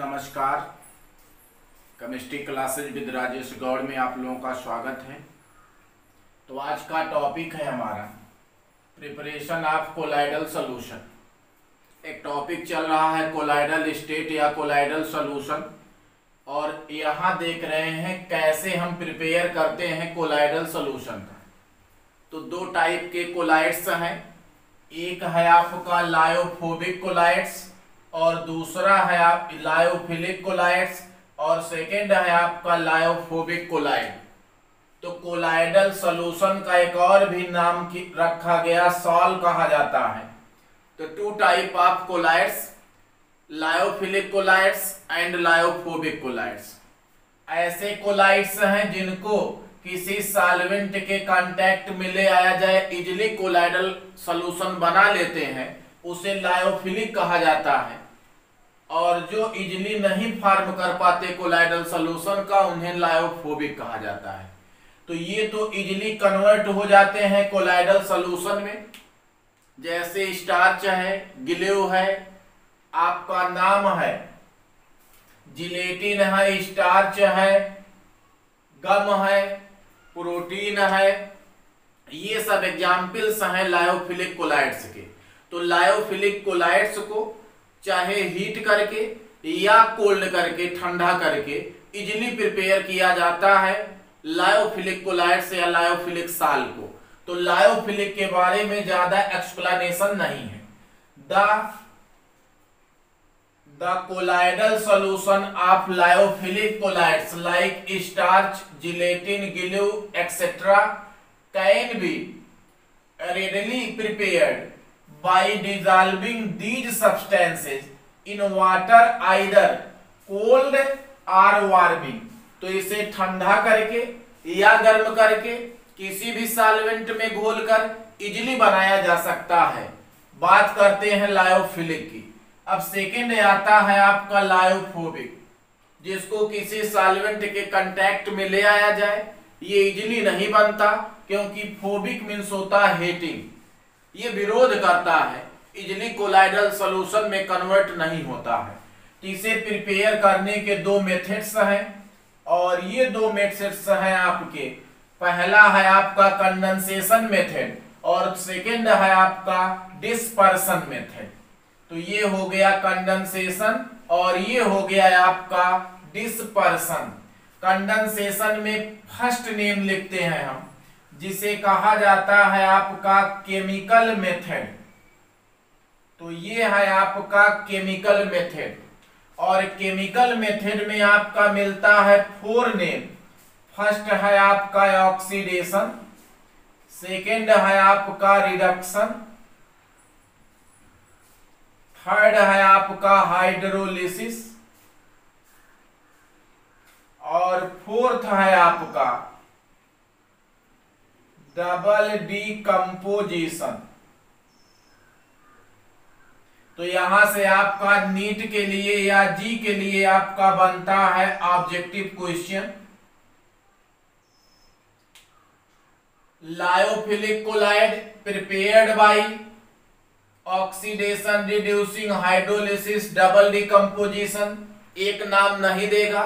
नमस्कार। Chemistry classes with Rajesh Gaur में आप लोगों का स्वागत है। तो आज का टॉपिक है हमारा प्रिपरेशन ऑफ कोलाइडल सॉल्यूशन। एक टॉपिक चल रहा है कोलाइडल स्टेट या कोलाइडल सॉल्यूशन, और यहाँ देख रहे हैं कैसे हम प्रिपेयर करते हैं कोलाइडल सॉल्यूशन का। तो दो टाइप के कोलाइड्स हैं, एक है आपका लायोफोबिक कोलाइड्स और दूसरा है आप लायोफिलिक कोलाइड्स, और सेकेंड है आपका लायोफोबिक कोलाइड। तो कोलाइडल सॉल्यूशन का एक और भी नाम रखा गया सॉल कहा जाता है। तो two type of colloids, lyophilic colloids and lyophobic colloids. ऐसे कोलाइड्स हैं जिनको किसी सॉल्वेंट के कांटेक्ट में ले आया जाए, इजिली कोलाइडल सॉल्यूशन बना लेते हैं, उसे लायोफिलिक कहा जाता है। और जो इजिली नहीं फॉर्म कर पाते कोलाइडल सॉल्यूशन का, उन्हें लायोफोबिक कहा जाता है। तो ये तो इजिली कन्वर्ट हो जाते हैं कोलाइडल सॉल्यूशन में, जैसे स्टार्च है, ग्लू है, आपका नाम है, जिलेटिन है, स्टार्च है, गम है, प्रोटीन है, ये सब एग्जाम्पल्स हैं लायोफिलिक कोलाइड्स के। तो लायोफिलिक कोलाइड्स को चाहे हीट करके या कोल्ड करके, ठंडा करके इजिली प्रिपेयर किया जाता है लायोफिलिक कोलाइड्स या लायोफिलिक साल को। तो लायोफिलिक के बारे में ज्यादा एक्सप्लेनेशन नहीं है। The colloidal solution of lyophilic colloids like starch, gelatin, glue etcetera can be readily prepared by dissolving these substances in water either cold or warming। तो इसे ठंडा करके या गर्म करके किसी भी सॉल्वेंट में घोलकर इजिली बनाया जा सकता है। बात करते हैं लायोफिलिक की। अब सेकेंड आता है आपका लायोफोबिक, जिसको किसी सॉल्वेंट के कांटेक्ट में ले आया जाए, ये इजिली नहीं बनता, क्योंकि फोबिक मीन्स होता है हेटिंग, ये विरोध करता है, इजिली कोलाइडल सॉल्यूशन में कन्वर्ट नहीं होता है। तो इसे प्रिपेयर करने के दो मेथड्स हैं, और ये दो मेथड्स हैं आपके, पहला है आपका कंडेंसेशन मेथड और सेकेंड है आपका डिस्पर्सन मेथड। तो ये हो गया कंडेंसेशन और ये हो गया आपका डिस्पर्सन। कंडेंसेशन में फर्स्ट नेम लिखते हैं हम, जिसे कहा जाता है आपका केमिकल मेथड। तो ये है आपका केमिकल मेथड, और केमिकल मेथड में आपका मिलता है 4 नेम। फर्स्ट है आपका ऑक्सीडेशन, सेकेंड है आपका रिडक्शन, थर्ड है आपका हाइड्रोलिसिस, और फोर्थ है आपका डबल डीकंपोजिशन। तो यहां से आपका नीट के लिए या जी के लिए आपका बनता है objective question, lyophilic colloid prepared by oxidation, reducing, hydrolysis, double decomposition. एक नाम नहीं देगा,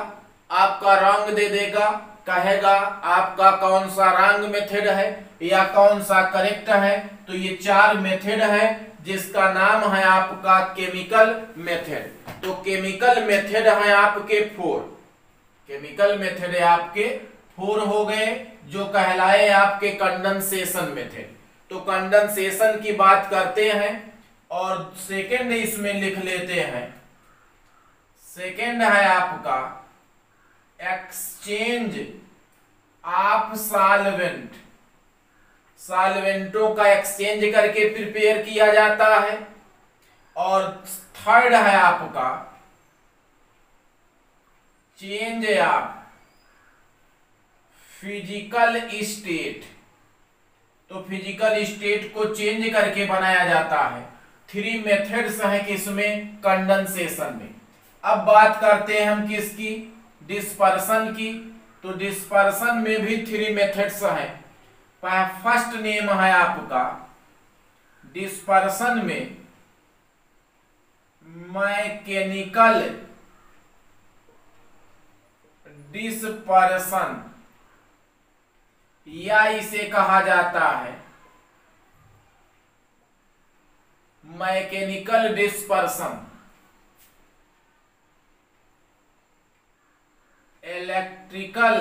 आपका रंग दे देगा, कहेगा आपका कौन सा रंग मेथड है या कौन सा करेक्ट है। तो ये 4 मेथड है, जिसका नाम है आपका केमिकल मेथड। तो केमिकल मेथड है आपके 4, केमिकल मेथड है आपके 4 हो गए, जो कहलाए आपके कंडेंसेशन मेथड। तो कंडेंसेशन की बात करते हैं, और सेकेंड इसमें लिख लेते हैं। सेकेंड है आपका एक्सचेंज ऑफ सॉल्वेंट, सॉल्वेंटों का एक्सचेंज करके प्रिपेयर किया जाता है। और थर्ड है आपका चेंज ऑफ फिजिकल स्टेट। तो फिजिकल स्टेट को चेंज करके बनाया जाता है। 3 मेथड्स हैं किसमें, कंडेंसेशन में। अब बात करते हैं हम किसकी, डिस्पर्सन की। तो डिस्पर्सन में भी 3 मेथड्स हैं। फर्स्ट नेम है आपका डिस्पर्सन में मैकेनिकल डिस्पर्सन, या इसे कहा जाता है मैकेनिकल डिस्पर्सन, इलेक्ट्रिकल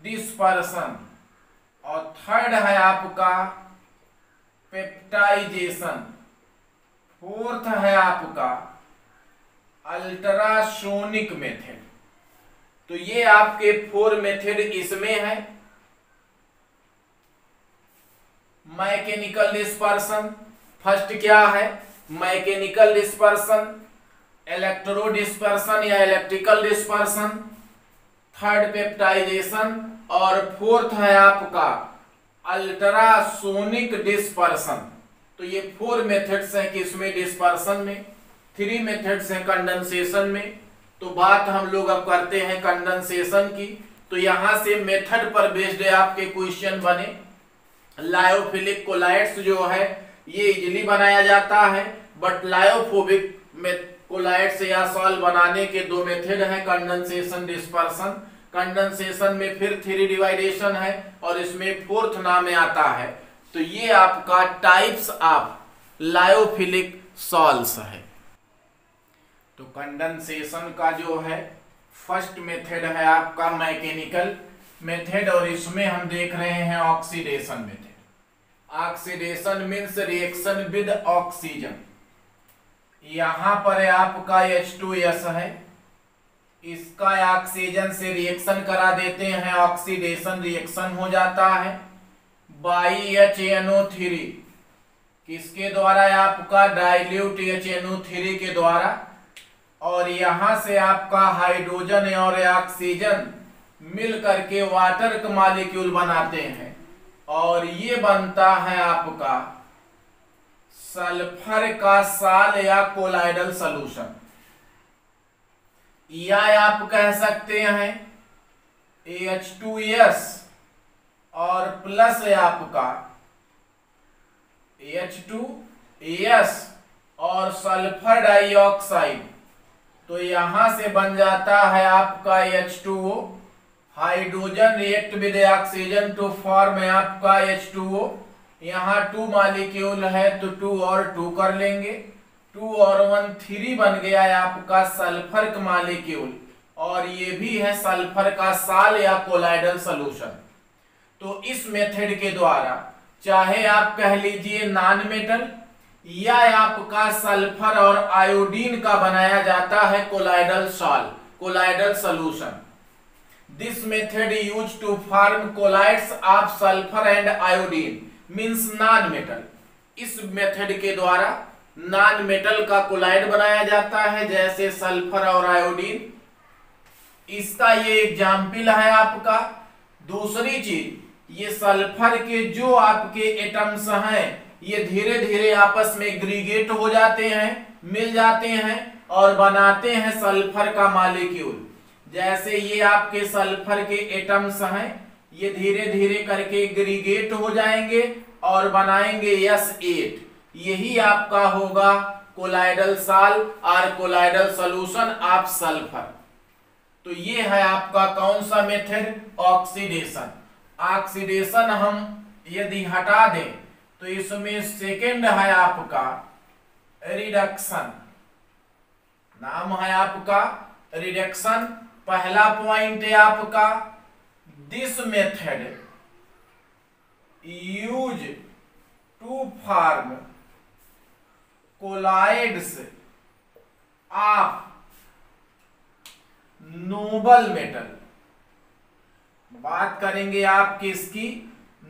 डिस्पर्सन, और थर्ड है आपका पेप्टाइजेशन, फोर्थ है आपका अल्ट्रासोनिक मेथड। तो ये आपके 4 मेथड इसमें है। मैकेनिकल डिस्पर्सन फर्स्ट क्या है, मैकेनिकल डिस्पर्सन, इलेक्ट्रो डिस्पर्सन या इलेक्ट्रिकल डिस्पर्सन, थर्ड पेप्टाइजेशन, और फोर्थ है आपका अल्ट्रासोनिक डिस्पर्सन। तो ये 4 मेथड्स हैं किसमें, डिस्पर्सन में। 3 मेथड्स हैं कंडेंसेशन में। तो बात हम लोग अब करते हैं कंडेंसेशन की। तो यहां से मेथड पर बेस्ड आपके क्वेश्चन बने। लायोफिलिक कोलाइड्स जो है ये इजीली बनाया जाता है, बट लायोफोबिक कोलाइड्स या सॉल्व बनाने के 2 मेथड हैं, कंडेंसेशन, डिस्पर्सन। कंडेंसेशन में फिर 3 डिवाइडेशन है और इसमें 4th नाम में आता है। तो ये आपका टाइप्स ऑफ लायोफिलिक सॉल्व्स है। तो कंडेंसेशन का जो है फर्स्ट मेथड है आपका मैकेनिकल मेथड, और इसमें हम देख रहे हैं oxidation method. Oxidation means reaction with oxygen. यहां पर आपका H2S है, इसका ऑक्सीजन से रिएक्शन करा देते हैं, ऑक्सीडेशन रिएक्शन हो जाता है बाई HNO3, किसके द्वारा, आपका डाइल्यूट HNO3 के द्वारा। और यहां से आपका हाइड्रोजन और ऑक्सीजन मिल करके वाटर का मॉलिक्यूल बनाते हैं, और ये बनता है आपका सल्फर का साल या कोलाइडल सॉल्यूशन, या आप कह सकते हैं H2S और प्लस आपका H2S और सल्फर डाइऑक्साइड। तो यहां से बन जाता है आपका H2O, hydrogen react with oxygen to form आपका H2O। यहाँ 2 मॉलिक्यूल है तो 2 और 2 कर लेंगे, 2 और 1 3 बन गया है आपका सल्फर का मॉलिक्यूल, और ये भी है सल्फर का साल या कोलाइडल सॉल्यूशन। तो इस मेथड के द्वारा चाहे आप कह लीजिए नॉन मेटल या आपका सल्फर और आयोडीन का बनाया जाता है colloidal solution. This method use to form colloids of sulphur and iodine means non metal. इस मेथड के द्वारा नॉन मेटल का कोलाइड बनाया जाता है, जैसे सल्फर और आयोडीन। इसका ये एग्जाम्पल है आपका। दूसरी चीज, ये सल्फर के जो आपके एटम्स हैं ये धीरे धीरे आपस में एग्रीगेट हो जाते हैं, मिल जाते हैं और बनाते हैं सल्फर का मॉलिक्यूल। जैसे ये आपके सल्फर के एटम्स हैं, ये धीरे धीरे करके एग्रीगेट हो जाएंगे और बनाएंगे S8। यही आपका होगा कोलाइडल साल और कोलाइडल सॉल्यूशन ऑफ सल्फर। तो ये है आपका कौन सा मेथड, ऑक्सीडेशन। ऑक्सीडेशन हम यदि हटा दें तो इसमें सेकेंड है आपका रिडक्शन, नाम है आपका रिडक्शन। पहला पॉइंट है आपका this method use to form colloids of noble metal. बात करेंगे आप किसकी,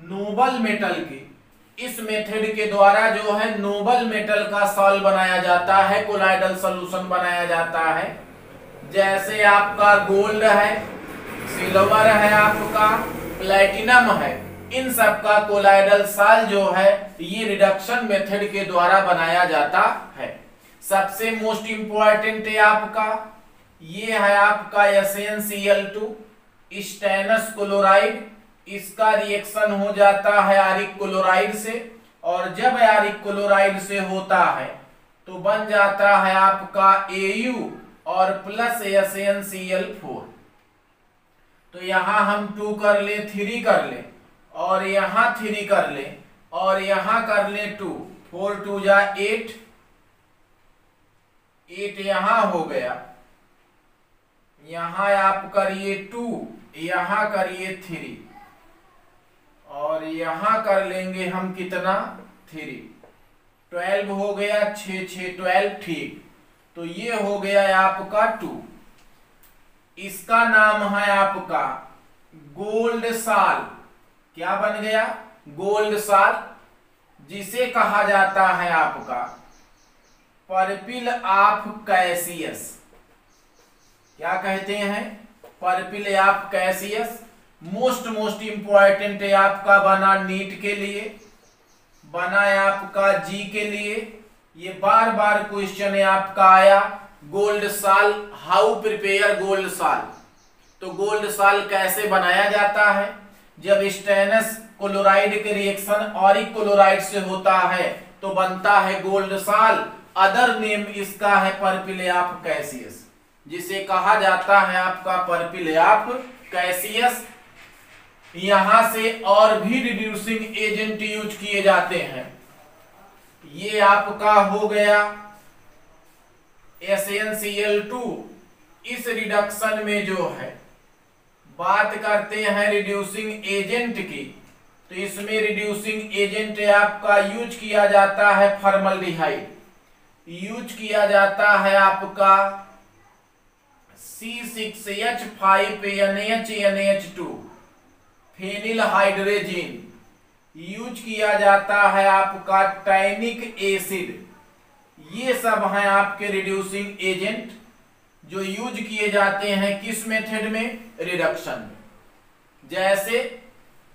नोबल मेटल की। इस मेथड के द्वारा जो है नोबल मेटल का सॉल्व बनाया जाता है, कोलाइडल सॉल्यूशन बनाया जाता है। जैसे आपका गोल्ड है, सिल्वर है, आपका प्लैटिनम है, इन सब का कोलाइडल साल जो है ये रिडक्शन मेथड के द्वारा बनाया जाता है। सबसे मोस्ट इंपॉर्टेंट है आपका ये है आपका SnCl2 स्टेनस क्लोराइड। इसका रिएक्शन हो जाता है आरिक क्लोराइड से, और जब आरिक क्लोराइड से होता है तो बन जाता है आपका Au और प्लस SnCl4। तो यहां हम 2 कर ले, 3 कर ले, और यहां 3 कर ले, और यहां कर ले 2। 4 2 जा 8, 8 यहां हो गया, यहां आप करिए 2, यहां करिए 3, और यहां कर लेंगे हम कितना 3। 12 हो गया, 6 6 12, ठीक। तो ये हो गया आपका 2। इसका नाम है आपका गोल्ड साल। क्या बन गया? गोल्ड साल, जिसे कहा जाता है आपका पर्पिल ऑफ कैसियस। क्या कहते हैं? Purple of Cassius. Most important है आपका, बना नीट के लिए, बना है आपका जी के लिए। ये बार बार क्वेश्चन है आपका आया, गोल्ड साल, हाउ प्रिपेयर गोल्ड साल। तो गोल्ड साल कैसे बनाया जाता है? जब स्टेनस क्लोराइड के रिएक्शन ऑरिक क्लोराइड से होता है तो बनता है गोल्ड साल। अदर नेम इसका है पर्पिल ऑफ कैसियस, जिसे कहा जाता है आपका पर्पिल ऑफ कैसियस। यहां से और भी रिड्यूसिंग एजेंट यूज किए जाते हैं। ये आपका हो गया SnCl2। इस रिडक्शन में जो है बात करते हैं रिड्यूसिंग एजेंट की, तो इसमें रिड्यूसिंग एजेंट आपका यूज किया जाता है फॉर्मल्डिहाइड, यूज किया जाता है आपका C6H5NH2, फेनिल हाइड्रोजिन, यूज किया जाता है आपका टैनिक एसिड। ये सब हैं आपके रिड्यूसिंग एजेंट जो यूज किए जाते हैं किस मेथड में? रिडक्शन में। जैसे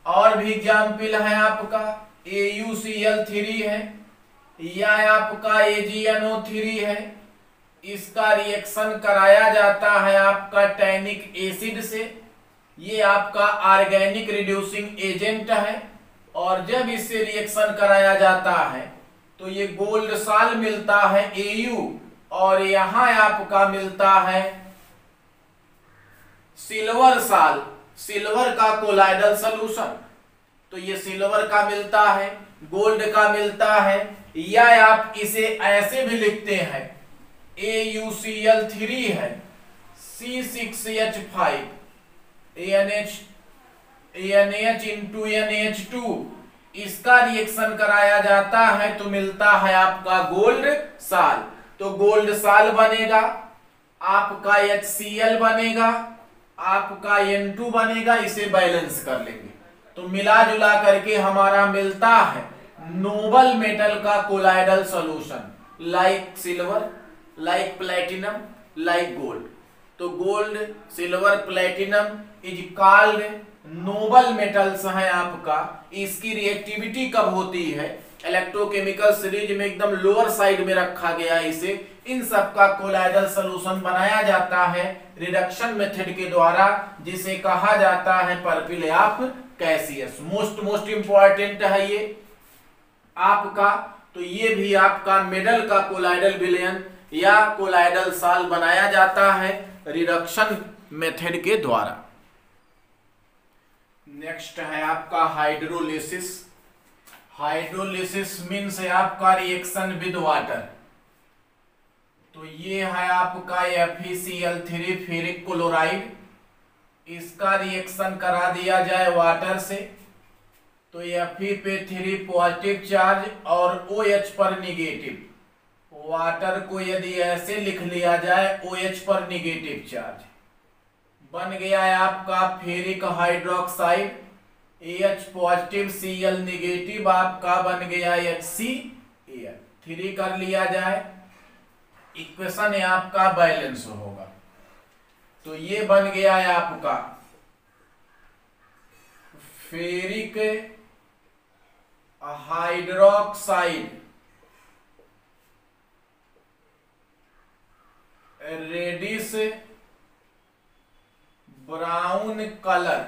और भी एग्जाम्पल है आपका AuCl3 है, या आपका AgNO3 है। इसका रिएक्शन कराया जाता है आपका टैनिक एसिड से। ये आपका ऑर्गेनिक रिड्यूसिंग एजेंट है, और जब इससे रिएक्शन कराया जाता है तो ये गोल्ड साल मिलता है Au, और यहां आपका मिलता है सिल्वर साल, सिल्वर का कोलाइडल सॉल्यूशन। तो ये सिल्वर का मिलता है, गोल्ड का मिलता है, या आप इसे ऐसे भी लिखते हैं AuCl3 है, C6H5 NH2, इसका रिएक्शन कराया जाता है तो मिलता है आपका गोल्ड साल। तो गोल्ड साल बनेगा, आपका HCl बनेगा, आपका N2 बनेगा। इसे बैलेंस कर लेंगे तो मिला जुला करके हमारा मिलता है नोबल मेटल का colloidal solution, like silver, like platinum, like gold. तो gold, silver, platinum is called noble metals हैं आपका। इसकी रिएक्टिविटी कब होती है? इलेक्ट्रोकेमिकल सीरीज में एकदम लोअर साइड में रखा गया इसे। इन सब का कोलाइडल सॉल्यूशन बनाया जाता है रिडक्शन मेथड के द्वारा, जिसे कहा जाता है purple of Cassius. Most important है ये आपका। तो ये भी आपका मेडल का कोलाइडल विलयन या कोलाइडल साल बनाया जाता है रिडक्शन मेथड के द्वारा। नेक्स्ट है आपका हाइड्रोलिसिस। हाइड्रोलिसिस मीन्स है आपका रिएक्शन विद वाटर। तो ये है आपका FeCl3 फेरिक क्लोराइड, इसका रिएक्शन करा दिया जाए वाटर से तो Fe पे 3 पॉजिटिव चार्ज और OH पर निगेटिव। वाटर को यदि ऐसे लिख लिया जाए OH पर निगेटिव चार्ज, बन गया है आपका ferric hydroxide, AH positive Cl negative, आपका बन गया HCl। 3 कर लिया जाए, इक्वेशन है आपका बैलेंस होगा। तो ये बन गया है आपका ferric hydroxide reddish brown colour.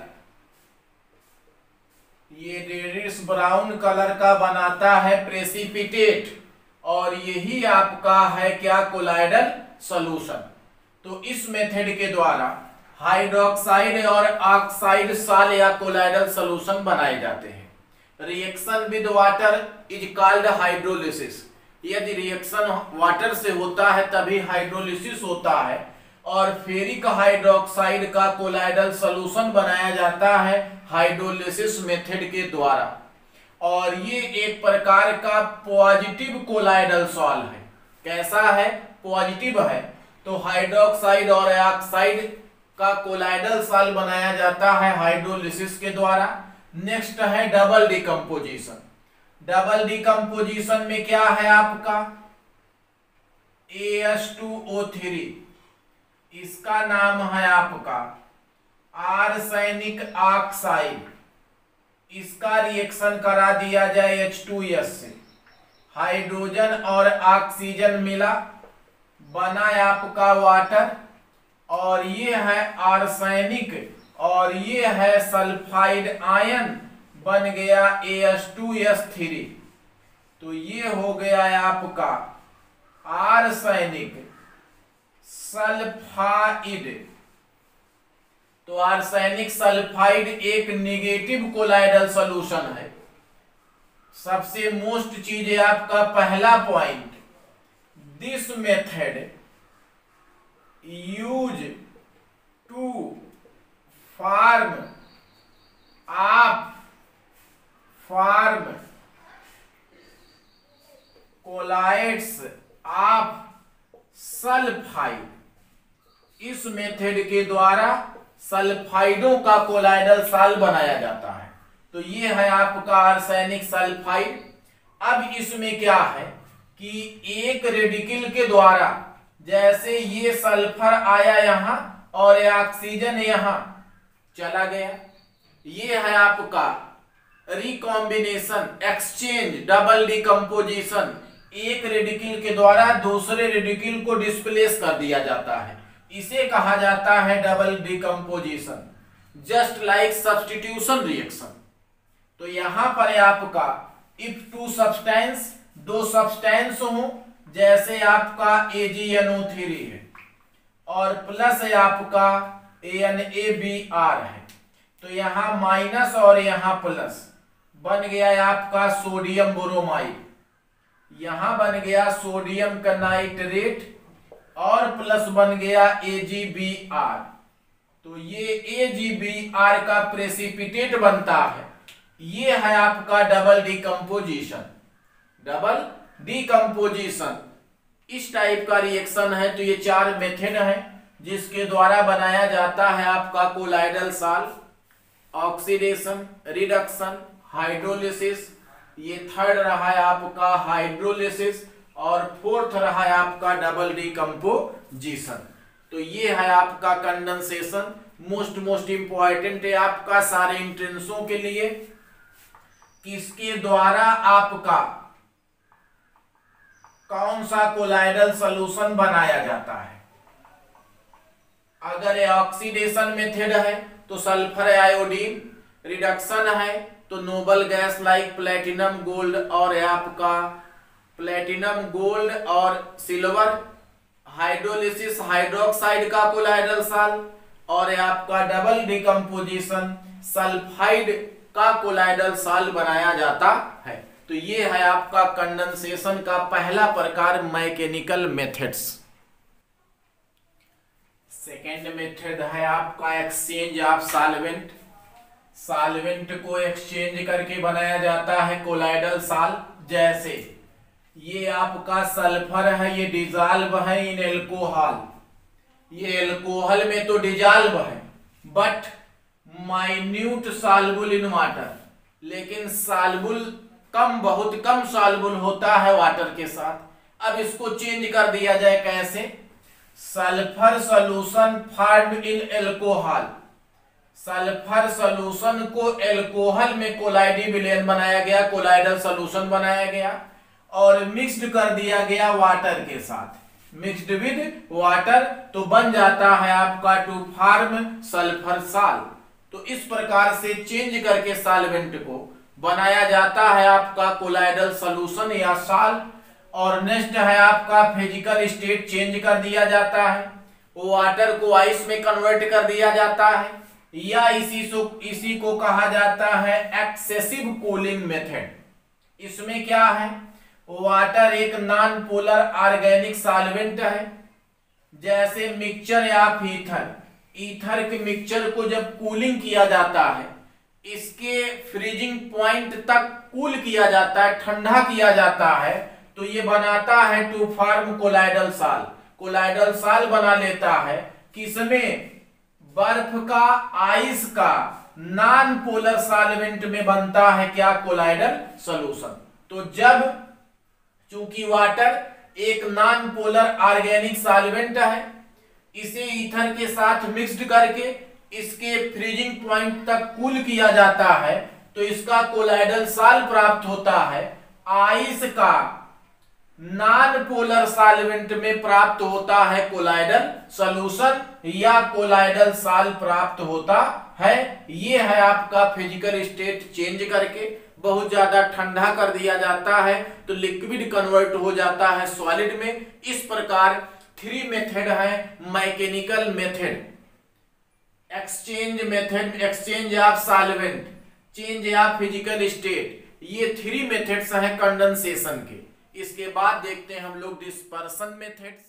ये रेडिश ब्राउन कलर का बनाता है प्रेसिपिटेट, और यही आपका है क्या? Colloidal solution. तो इस मेथड के द्वारा हाइड्रोक्साइड और ऑक्साइड साल या कोलाइडल सॉल्यूशन बनाए जाते हैं। Reaction with water is called hydrolysis. यदि रिएक्शन वाटर से होता है तभी हाइड्रोलिसिस होता है, और फेरिक हाइड्रोक्साइड का कोलाइडल सॉल्यूशन बनाया जाता है हाइड्रोलिसिस मेथड के द्वारा। और ये एक प्रकार का पॉजिटिव कोलाइडल सॉल्व है। कैसा है? पॉजिटिव है। तो हाइड्रोक्साइड और ऑक्साइड का कोलाइडल सॉल्व बनाया जाता है हाइड्रोलिसिस के द्वारा। नेक्स्ट है डबल डिकम्पोजिशन। डबल डिकम्पोजिशन में क्या है आपका? AS2O3, इसका नाम है आपका आर्सेनिक ऑक्साइड। इसका रिएक्शन करा दिया जाए H2S से, हाइड्रोजन और ऑक्सीजन मिला, बना आपका वाटर, और ये है आर्सेनिक और ये है सल्फाइड आयन, बन गया AS2S3। तो ये हो गया आपका आर्सेनिक सल्फाइड। तो आर्सेनिक सल्फाइड एक नेगेटिव कोलाइडल सॉल्यूशन है। सबसे मोस्ट चीज है आपका पहला पॉइंट, this method use to form colloids of sulphide. इस मेथड के द्वारा सल्फाइडों का कोलाइडल सॉल्व बनाया जाता है। तो ये है आपका आर्सेनिक सल्फाइड। अब इसमें क्या है कि एक रेडिकल के द्वारा, जैसे ये सल्फर आया यहां और ये ऑक्सीजन यहां चला गया, ये है आपका रिकॉम्बिनेशन, एक्सचेंज, डबल डिकम्पोजिशन। एक रेडिकल के द्वारा दूसरे रेडिकल को डिस्प्लेस कर दिया जाता है, इसे कहा जाता है double decomposition, just like substitution reaction. तो यहां पर आपका इफ टू सब्सटेंस, दो सब्सटेंस हो, जैसे आपका AgNO3 है और प्लस आपका NaBr है, तो यहां माइनस और यहां प्लस, बन गया आपका सोडियम ब्रोमाइड, यहां बन गया सोडियम का नाइट्रेट और प्लस बन गया AgBr। तो ये AgBr का प्रेसिपिटेट बनता है। ये है आपका डबल डिकम्पोजिशन। डबल डिकम्पोजिशन इस टाइप का रिएक्शन है। तो ये चार मेथड है जिसके द्वारा बनाया जाता है आपका colloidal solve, oxidation, reduction, hydrolysis. ये थर्ड रहा है आपका हाइड्रोलिसिस और फोर्थ रहा है आपका डबल डिकम्पोजिशन। तो ये है आपका कंडेंसेशन। मोस्ट इंपॉर्टेंट है आपका सारे इंट्रेंसों के लिए, किसके द्वारा आपका कौन सा कोलाइडल सॉल्यूशन बनाया जाता है। अगर ये ऑक्सीडेशन मेथड है तो सल्फर आयोडीन, रिडक्शन है तो noble gas like platinum gold और आपका प्लेटिनम गोल्ड और सिल्वर, हाइड्रोलिसिस हाइड्रोक्साइड का कोलाइडल सॉल्व, और आपका डबल डिकम्पोजिशन सल्फाइड का कोलाइडल सॉल्व बनाया जाता है। तो ये है आपका कंडेंसेशन का पहला प्रकार, मैकेनिकल मेथड्स। सेकेंड मेथड है आपका एक्सचेंज ऑफ सॉल्वेंट। सॉल्वेंट को एक्सचेंज करके बनाया जाता है कोलाइडल सॉल्व। जैसे ये आपका सल्फर है, ये डिजॉल्व है इन एल्कोहल, ये एल्कोहल में तो डिजॉल्व है but minute soluble in water, लेकिन सॉल्युबल बहुत कम सॉल्युबल होता है वाटर के साथ। अब इसको चेंज कर दिया जाए कैसे? Sulphur solution formed in alcohol, sulphur solution को एल्कोहल में कोलाइडी विलेन बनाया गया, कोलाइडल सॉल्यूशन बनाया गया और मिक्स्ड कर दिया गया वाटर के साथ, मिक्स्ड विद वाटर, तो बन जाता है आपका टू फॉर्म सल्फर सॉल्व। तो इस प्रकार से चेंज करके सॉल्वेंट को बनाया जाता है आपका कोलाइडल सॉल्यूशन या सॉल्व। और नेक्स्ट है आपका फिजिकल स्टेट चेंज कर दिया जाता है, वाटर को आइस में कन्वर्ट कर दिया जाता है, या इसी को कहा जाता है एक्सेसिव कूलिंग मेथड। इसमें क्या है, वाटर एक नॉन पोलर ऑर्गेनिक सॉल्वेंट है, जैसे मिक्सचर या ईथर के मिक्सचर को जब कूलिंग किया जाता है, इसके फ्रीजिंग पॉइंट तक कूल किया जाता है, ठंडा किया जाता है, तो ये बनाता है to form colloidal sol. Colloidal sol बना लेता है, किसमें, बर्फ का, आइस का नॉन पोलर सॉल्वेंट में बनता है क्या, कोलाइडल सॉल्यूशन। तो जब चूंकि वाटर एक नॉन पोलर ऑर्गेनिक सॉल्वेंट है, इसे ईथर के साथ मिक्स्ड करके इसके फ्रीजिंग पॉइंट तक कूल किया जाता है, तो इसका कोलाइडल सॉल प्राप्त होता है। आइस का नॉन पोलर सॉल्वेंट में प्राप्त होता है कोलाइडल सॉल्यूशन या कोलाइडल सॉल प्राप्त होता है। ये है आपका फिजिकल स्टेट चेंज करके बहुत ज्यादा ठंडा कर दिया जाता है तो लिक्विड कन्वर्ट हो जाता है सॉलिड में। इस प्रकार 3 मेथड है, mechanical method, exchange method, exchange of solvent, change of physical state, ये 3 मेथड्स हैं कंडेंसेशन के। इसके बाद देखते हैं हम लोग डिस्पर्सन मेथड्स।